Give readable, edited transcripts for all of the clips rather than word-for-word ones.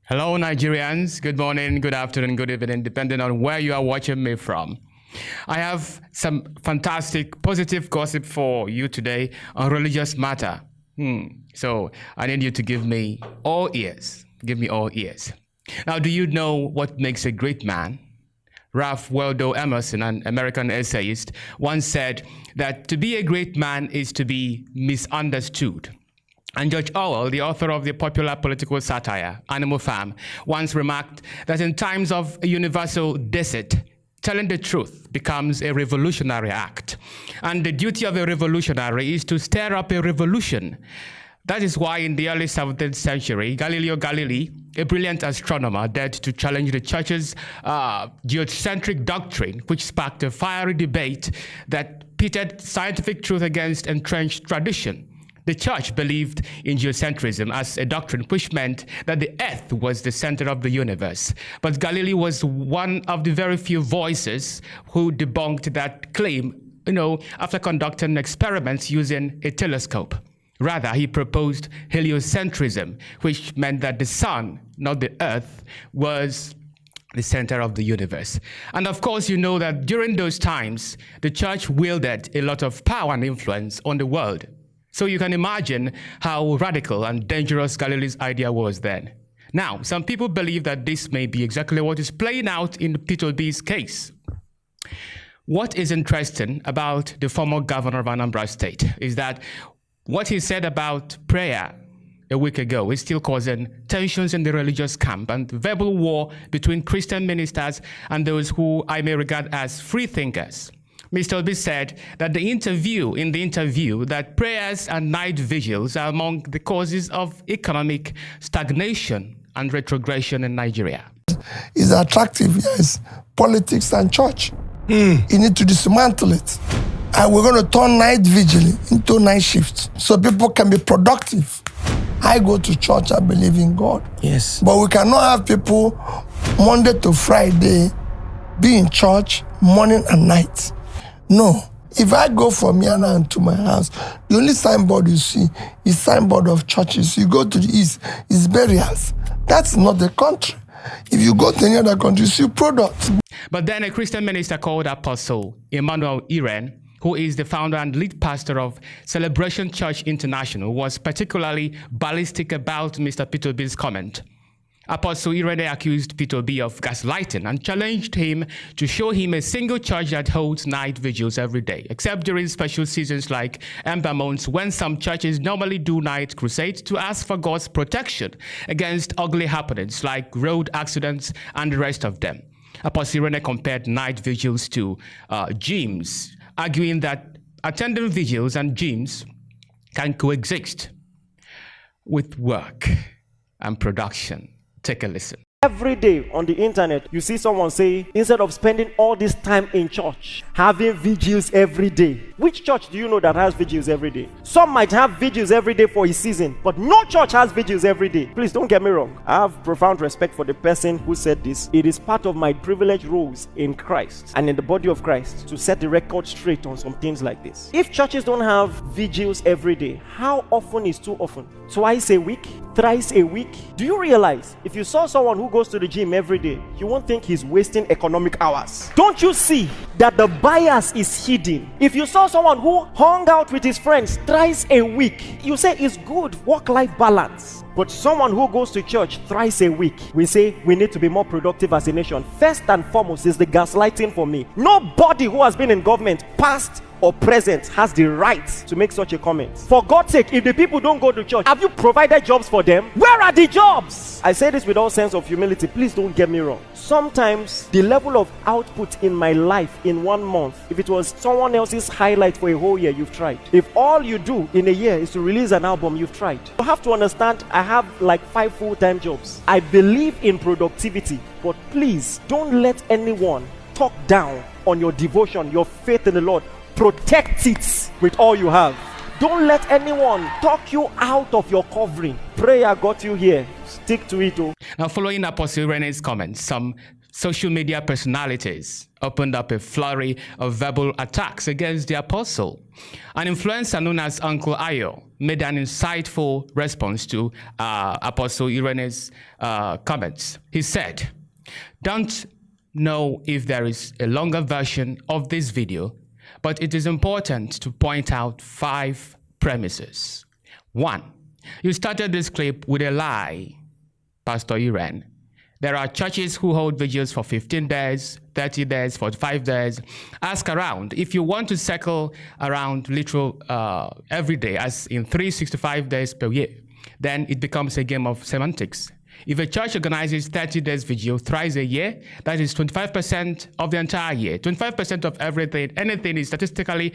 Hello, Nigerians. Good morning, good afternoon, good evening, depending on where you are watching me from. I have some fantastic, positive gossip for you today on religious matter. So I need you to give me all ears. Give me all ears. Now, do you know what makes a great man? Ralph Waldo Emerson, an American essayist, once said that to be a great man is to be misunderstood. And George Orwell, the author of the popular political satire, Animal Farm, once remarked that in times of a universal desert, telling the truth becomes a revolutionary act. And the duty of a revolutionary is to stir up a revolution. That is why in the early 17th century, Galileo Galilei, a brilliant astronomer, dared to challenge the church's geocentric doctrine, which sparked a fiery debate that pitted scientific truth against entrenched tradition. The church believed in geocentrism as a doctrine which meant that the earth was the center of the universe. But Galilei was one of the very few voices who debunked that claim, after conducting experiments using a telescope. Rather, he proposed heliocentrism, which meant that the sun, not the earth, was the center of the universe. And of course, you know that during those times, the church wielded a lot of power and influence on the world. So you can imagine how radical and dangerous Galileo's idea was then. Now, some people believe that this may be exactly what is playing out in Peter Obi's case. What is interesting about the former governor of Anambra State is that what he said about prayer a week ago is still causing tensions in the religious camp and verbal war between Christian ministers and those who I may regard as free thinkers. Mr. Obi said that in the interview that prayers and night vigils are among the causes of economic stagnation and retrogression in Nigeria. It's attractive, yes, politics and church. You need to dismantle it. And we're going to turn night vigil into night shifts so people can be productive. I go to church, I believe in God. Yes. But we cannot have people Monday to Friday be in church morning and night. No. If I go from here now to my house, the only signboard you see is signboard of churches. You go to the east, it's burials. That's not the country. If you go to any other country, you see products. But then a Christian minister called Apostle Emmanuel Iren, who is the founder and lead pastor of Celebration Church International, was particularly ballistic about Mr. Peter Obi's comment. Apostle Irene accused Peter Obi of gaslighting and challenged him to show him a single church that holds night vigils every day, except during special seasons like Ember months, when some churches normally do night crusades to ask for God's protection against ugly happenings like road accidents and the rest of them. Apostle Irene compared night vigils to gyms, arguing that attending vigils and gyms can coexist with work and production. Take a listen. Every day on the internet, you see someone say, instead of spending all this time in church, having vigils every day. Which church do you know that has vigils every day? Some might have vigils every day for a season, but no church has vigils every day. Please don't get me wrong. I have profound respect for the person who said this. It is part of my privileged roles in Christ and in the body of Christ to set the record straight on some things like this. If churches don't have vigils every day, how often is too often? Twice a week? Thrice a week? Do you realize if you saw someone who goes to the gym every day, you won't think he's wasting economic hours? Don't you see that the bias is hidden? If you saw someone who hung out with his friends thrice a week, you say it's good work-life balance. But someone who goes to church thrice a week, we say we need to be more productive as a nation. First and foremost is the gaslighting for me. Nobody who has been in government, past or present, has the right to make such a comment. For God's sake, if the people don't go to church, have you provided jobs for them? Where are the jobs? I say this with all sense of humility. Please don't get me wrong. Sometimes the level of output in my life in 1 month, if it was someone else's highlight for a whole year, you've tried. If all you do in a year is to release an album, you've tried. You have to understand, I have like 5 full-time jobs. I believe in productivity, but please don't let anyone talk down on your devotion, your faith in the Lord. Protect it with all you have. Don't let anyone talk you out of your covering. Prayer got you here. Stick to it. Now, following Apostle Irene's comments, some social media personalities opened up a flurry of verbal attacks against the apostle. An influencer known as Uncle Ayo made an insightful response to Apostle Irene's comments. He said, "Don't know if there is a longer version of this video, but it is important to point out 5 premises. 1. You started this clip with a lie, Pastor Irene. There are churches who hold vigils for 15 days, 30 days, 45 days. Ask around. If you want to circle around literal every day, as in 365 days per year, then it becomes a game of semantics. If a church organizes 30 days vigil thrice a year, that is 25% of the entire year. 25% of everything, anything is statistically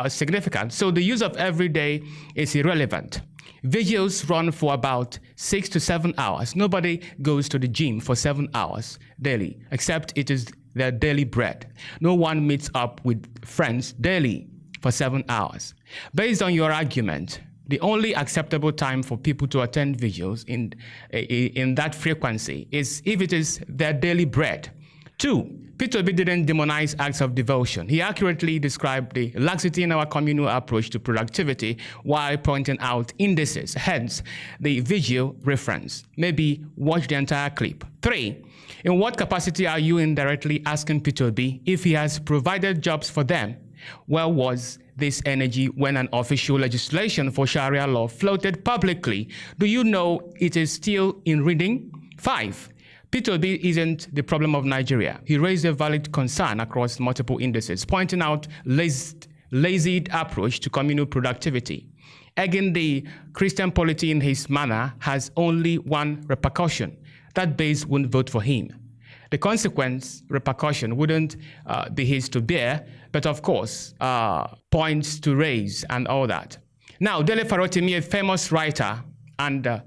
significant. So the use of every day is irrelevant. Vigils run for about 6 to 7 hours. Nobody goes to the gym for 7 hours daily, except it is their daily bread. No one meets up with friends daily for 7 hours. Based on your argument, the only acceptable time for people to attend vigils in that frequency is if it is their daily bread. 2, Peter Obi didn't demonize acts of devotion. He accurately described the laxity in our communal approach to productivity while pointing out indices, hence the vigil reference. Maybe watch the entire clip. 3, in what capacity are you indirectly asking Peter Obi if he has provided jobs for them? Where was this energy when an official legislation for Sharia law floated publicly? Do you know it is still in reading? 5, Peter Obi isn't the problem of Nigeria. He raised a valid concern across multiple indices, pointing out lazy approach to communal productivity. Egging the Christian polity in his manner has only one repercussion. That base won't vote for him. The consequence, repercussion, wouldn't be his to bear, but of course, points to raise and all that. Now, Dele Farotimi, a famous writer and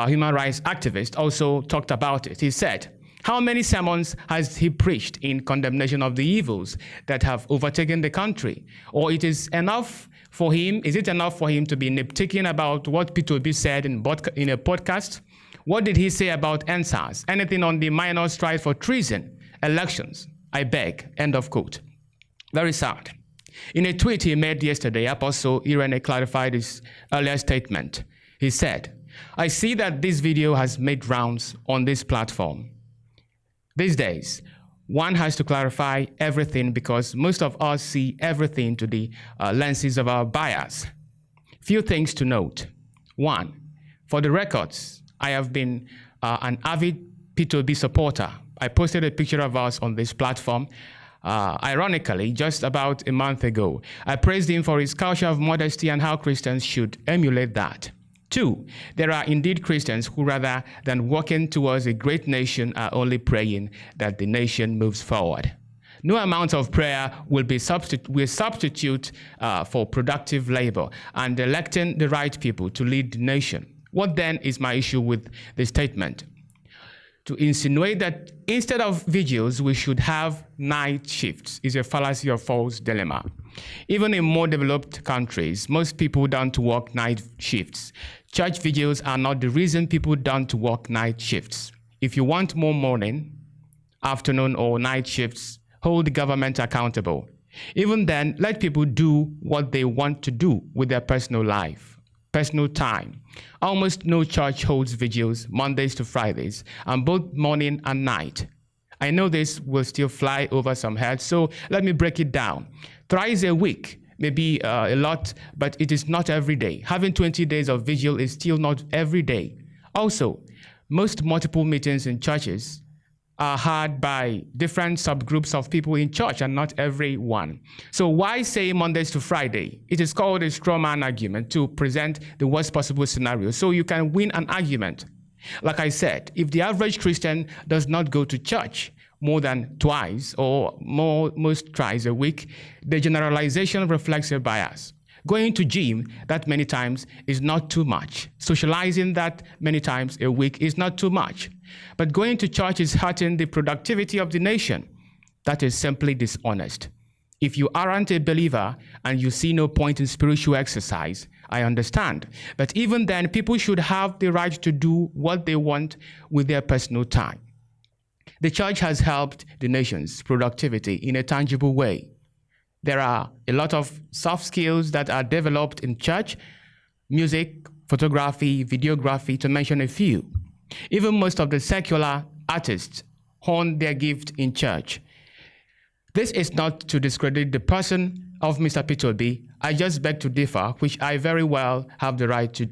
human rights activist, also talked about it. He said, how many sermons has he preached in condemnation of the evils that have overtaken the country? Or is it enough for him to be nitpicking about what Peter Obi said in a podcast? What did he say about NSAS? Anything on the minor strike for treason? Elections? I beg. End of quote. Very sad. In a tweet he made yesterday, Apostle Irene clarified his earlier statement. He said, I see that this video has made rounds on this platform. These days, one has to clarify everything because most of us see everything to the lenses of our bias. Few things to note. 1, for the records, I have been an avid Peter Obi supporter. I posted a picture of us on this platform, ironically, just about a month ago. I praised him for his culture of modesty and how Christians should emulate that. 2, there are indeed Christians who, rather than working towards a great nation, are only praying that the nation moves forward. No amount of prayer will substitute for productive labor and electing the right people to lead the nation. What then is my issue with the statement? To insinuate that instead of vigils, we should have night shifts is a fallacy or false dilemma. Even in more developed countries, most people don't work night shifts. Church vigils are not the reason people don't work night shifts. If you want more morning, afternoon, or night shifts, hold the government accountable. Even then, let people do what they want to do with their personal life, personal time. Almost no church holds vigils Mondays to Fridays, and both morning and night. I know this will still fly over some heads, so let me break it down. Thrice a week may be a lot, but it is not every day. Having 20 days of vigil is still not every day. Also, most multiple meetings in churches are had by different subgroups of people in church and not everyone. So why say Mondays to Friday? It is called a straw man argument to present the worst possible scenario so you can win an argument. Like I said, if the average Christian does not go to church more than twice or most twice a week, the generalization reflects a bias. Going to gym that many times is not too much. Socializing that many times a week is not too much. But going to church is hurting the productivity of the nation. That is simply dishonest. If you aren't a believer and you see no point in spiritual exercise, I understand. But even then, people should have the right to do what they want with their personal time. The church has helped the nation's productivity in a tangible way. There are a lot of soft skills that are developed in church: music, photography, videography, to mention a few. Even most of the secular artists hone their gift in church. This is not to discredit the person of Mr. Peter Obi. I just beg to differ, which I very well have the right to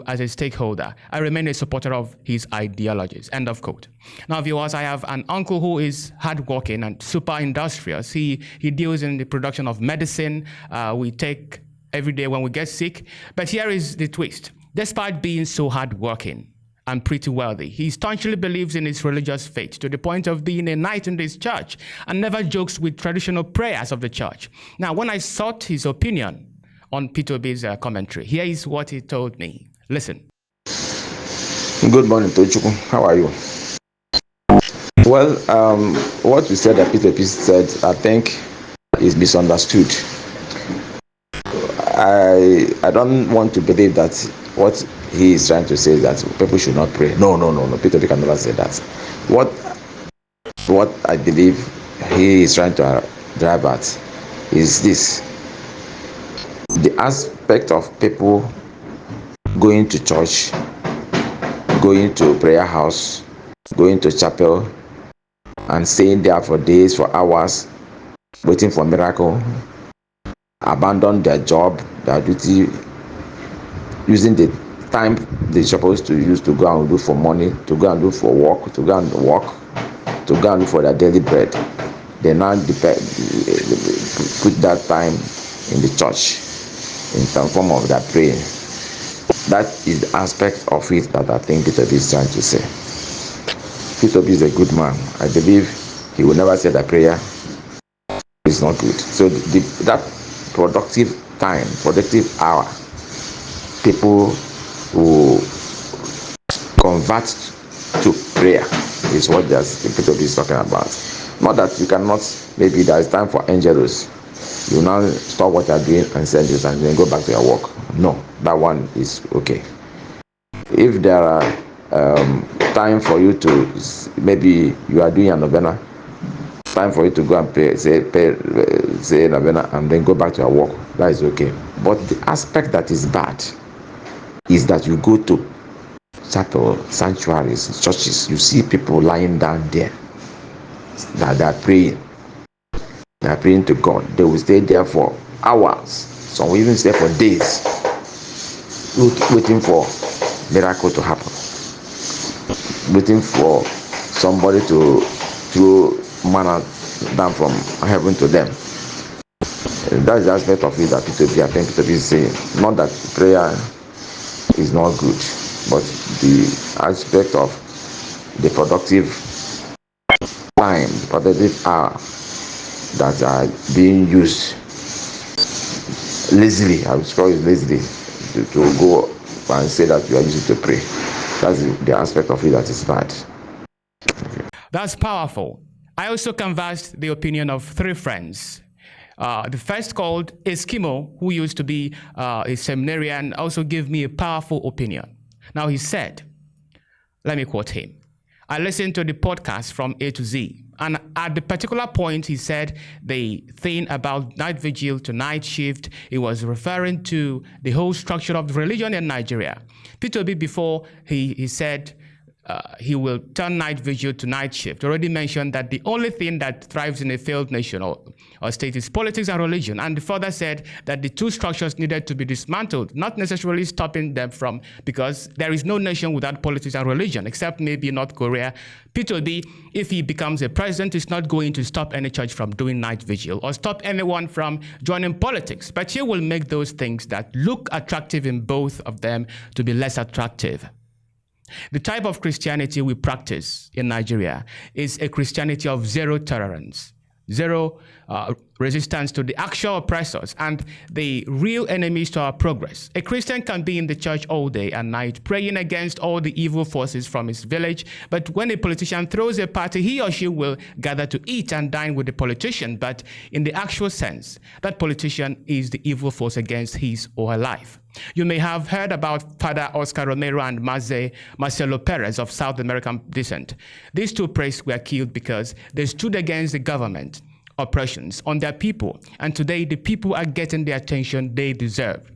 as a stakeholder. I remain a supporter of his ideologies. End of quote. Now, viewers, I have an uncle who is hardworking and super industrious. He deals in the production of medicine we take every day when we get sick. But here is the twist. Despite being so hardworking and pretty wealthy, he staunchly believes in his religious faith to the point of being a knight in this church and never jokes with traditional prayers of the church. Now, when I sought his opinion on Peter Obi's commentary, here is what he told me. Listen. Good morning, Tochukwu. How are you? Well, what you said that Peter Obi said, I think, is misunderstood. I don't want to believe that what he is trying to say is that people should not pray. No. Peter Obi can never say that. What I believe he is trying to drive at is this: the aspect of people going to church, going to prayer house, going to chapel, and staying there for days, for hours, waiting for miracle, abandon their job, their duty, using the time they're supposed to use to go and do for money, to go and do for work, to go and work, to go and do for their daily bread. They now put that time in the church in some form of their praying. That is the aspect of it that I think Peter Obi is trying to say. Peter Obi is a good man. I believe he will never say that prayer is not good. So that productive time, productive hour, people who convert to prayer is what Peter Obi is talking about. Not that you cannot, maybe there is time for angelos. You now stop what you are doing and send this and then go back to your work. No, that one is okay. If there are time for you to, maybe you are doing a novena, time for you to go and pray, say novena and then go back to your work, that is okay. But the aspect that is bad is that you go to chapel, sanctuaries, churches, you see people lying down there, that they are praying. They are praying to God. They will stay there for hours. Some will even stay for days, waiting for miracle to happen, waiting for somebody to throw manna down from heaven to them. And that is the aspect of it that I think Peter Obi is saying. Not that prayer is not good, but the aspect of the productive time, productive hour that are being used lazily, I would call it lazily, to go and say that you are using to pray. That's the aspect of it that is bad. That's powerful. I also canvassed the opinion of three friends. The first, called Eskimo, who used to be a seminarian, also gave me a powerful opinion. Now he said, let me quote him: I listened to the podcast from A to Z, and at the particular point he said the thing about night vigil to night shift, it was referring to the whole structure of the religion in Nigeria. Peter Obi, before he said he will turn night vigil to night shift, already mentioned that the only thing that thrives in a failed nation or state is politics and religion, and further said that the two structures needed to be dismantled, not necessarily stopping them from, because there is no nation without politics and religion, except maybe North Korea. Peter Obi, if he becomes a president, is not going to stop any church from doing night vigil or stop anyone from joining politics, but he will make those things that look attractive in both of them to be less attractive. The type of Christianity we practice in Nigeria is a Christianity of zero tolerance, zero resistance to the actual oppressors and the real enemies to our progress. A Christian can be in the church all day and night, praying against all the evil forces from his village, but when a politician throws a party, he or she will gather to eat and dine with the politician, but in the actual sense, that politician is the evil force against his or her life. You may have heard about Father Oscar Romero and Marcelo Perez of South American descent. These two priests were killed because they stood against the government oppressions on their people, and today the people are getting the attention they deserve.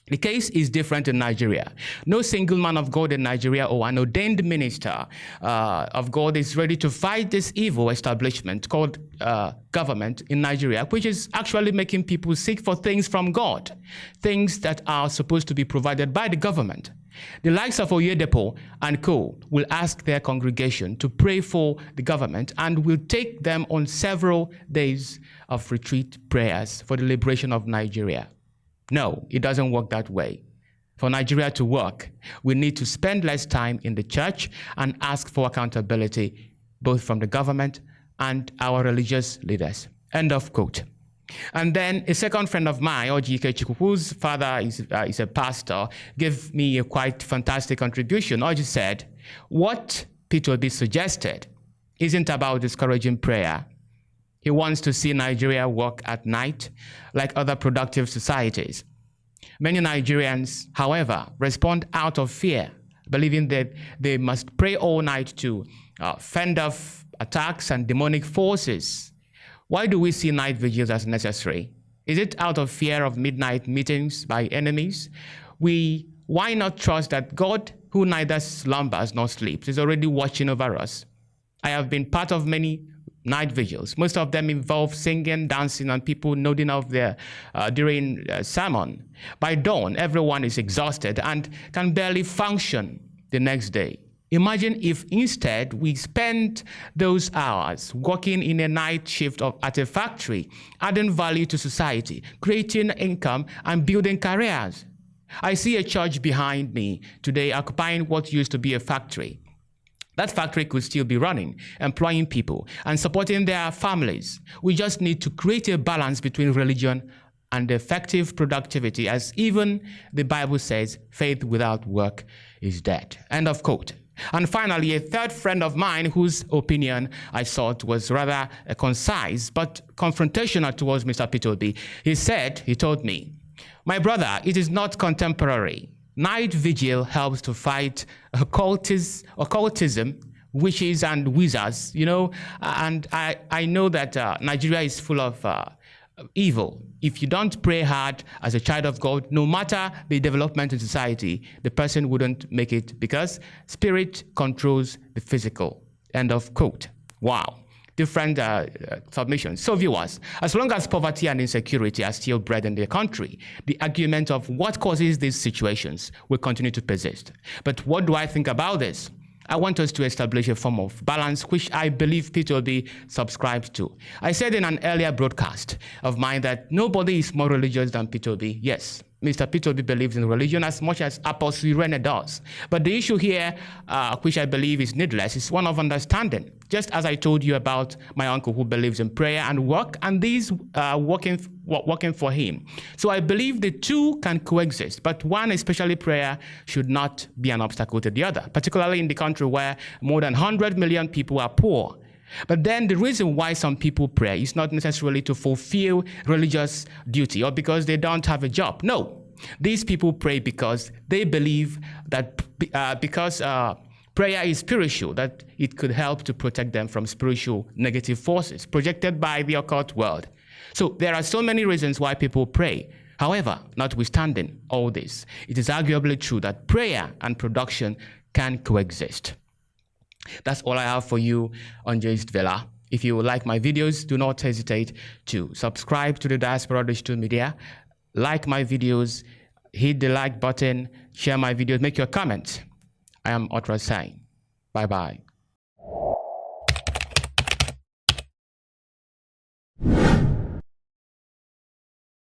The case is different in Nigeria. No single man of God in Nigeria or an ordained minister of God is ready to fight this evil establishment called government in Nigeria, which is actually making people seek for things from God, things that are supposed to be provided by the government. The likes of Oyedepo and co will ask their congregation to pray for the government and will take them on several days of retreat prayers for the liberation of Nigeria. No, it doesn't work that way. For Nigeria to work, we need to spend less time in the church and ask for accountability, both from the government and our religious leaders. End of quote. And then a second friend of mine, Ojike Chiku, whose father is a pastor, gave me a quite fantastic contribution. Oji said, what Peter Obi suggested isn't about discouraging prayer. He wants to see Nigeria work at night like other productive societies. Many Nigerians, however, respond out of fear, believing that they must pray all night to fend off attacks and demonic forces. Why do we see night vigils as necessary? Is it out of fear of midnight meetings by enemies? Why not trust that God, who neither slumbers nor sleeps, is already watching over us? I have been part of many night vigils. Most of them involve singing, dancing, and people nodding off during sermon. By dawn, everyone is exhausted and can barely function the next day. Imagine if instead we spent those hours working in a night shift at a factory, adding value to society, creating income, and building careers. I see a church behind me today occupying what used to be a factory. That factory could still be running, employing people, and supporting their families. We just need to create a balance between religion and effective productivity, as even the Bible says, faith without work is dead. End of quote. And finally, a third friend of mine whose opinion I thought was rather concise but confrontational towards Mr. Peter Obi. He told me, my brother, it is not contemporary. Night vigil helps to fight occultism, witches and wizards, and I know that Nigeria is full of evil. If you don't pray hard as a child of God, no matter the development in society, the person wouldn't make it because spirit controls the physical. End of quote. Wow. Different submissions. So viewers, as long as poverty and insecurity are still bred in the country, the argument of what causes these situations will continue to persist. But what do I think about this? I want us to establish a form of balance, which I believe Peter Obi subscribes to. I said in an earlier broadcast of mine that nobody is more religious than Peter Obi. Yes, Mr. Peter Obi believes in religion as much as Apostle Irene does. But the issue here, which I believe is needless, is one of understanding. Just as I told you about my uncle who believes in prayer and work, and these working for him. So I believe the two can coexist, but one, especially prayer, should not be an obstacle to the other, particularly in the country where more than 100 million people are poor. But then the reason why some people pray is not necessarily to fulfill religious duty or because they don't have a job. No, these people pray because they believe that because prayer is spiritual, that it could help to protect them from spiritual negative forces projected by the occult world. So there are so many reasons why people pray. However, notwithstanding all this, it is arguably true that prayer and production can coexist. That's all I have for you on Just Villa. If you like my videos, do not hesitate to subscribe to the Diaspora Digital Media, like my videos, hit the like button, share my videos, make your comments. I am Otra saying, bye-bye.